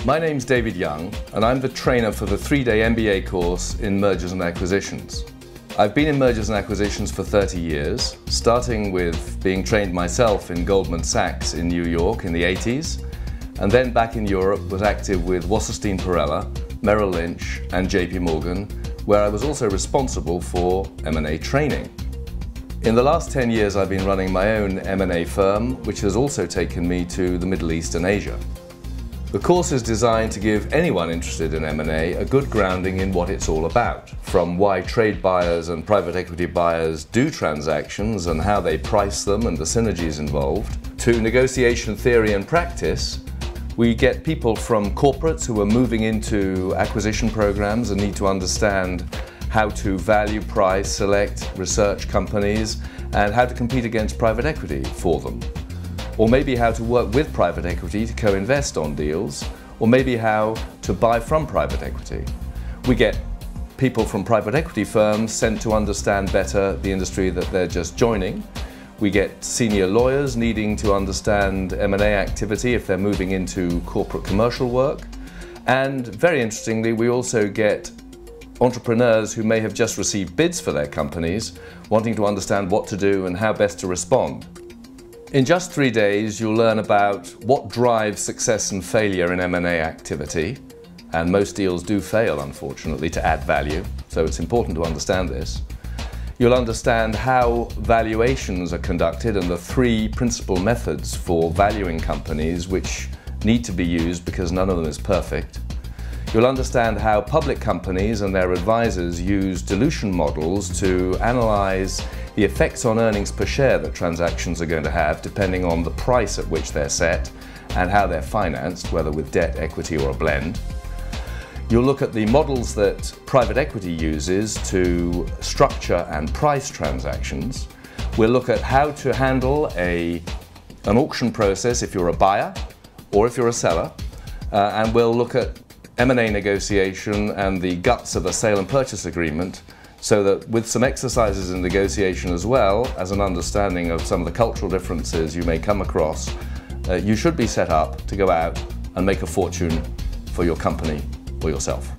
My name's David Young, and I'm the trainer for the 3-day MBA course in Mergers and Acquisitions. I've been in mergers and acquisitions for 30 years, starting with being trained myself in Goldman Sachs in New York in the 80s, and then back in Europe was active with Wasserstein Perella, Merrill Lynch and JP Morgan, where I was also responsible for M&A training. In the last 10 years I've been running my own M&A firm, which has also taken me to the Middle East and Asia. The course is designed to give anyone interested in M&A a good grounding in what it's all about, from why trade buyers and private equity buyers do transactions and how they price them and the synergies involved, to negotiation theory and practice. We get people from corporates who are moving into acquisition programs and need to understand how to value, price, select, research companies, and how to compete against private equity for them. Or maybe how to work with private equity to co-invest on deals, or maybe how to buy from private equity. We get people from private equity firms sent to understand better the industry that they're just joining. We get senior lawyers needing to understand M&A activity if they're moving into corporate commercial work. And very interestingly, we also get entrepreneurs who may have just received bids for their companies, wanting to understand what to do and how best to respond. In just 3 days, you'll learn about what drives success and failure in M&A activity, and most deals do fail, unfortunately, to add value, so it's important to understand this. You'll understand how valuations are conducted and the 3 principal methods for valuing companies which need to be used because none of them is perfect. You'll understand how public companies and their advisors use dilution models to analyze the effects on earnings per share that transactions are going to have depending on the price at which they're set and how they're financed, whether with debt, equity or a blend. You'll look at the models that private equity uses to structure and price transactions. We'll look at how to handle an auction process if you're a buyer or if you're a seller, and we'll look at M&A negotiation and the guts of a sale and purchase agreement, so that with some exercises in negotiation as well as an understanding of some of the cultural differences you may come across, you should be set up to go out and make a fortune for your company or yourself.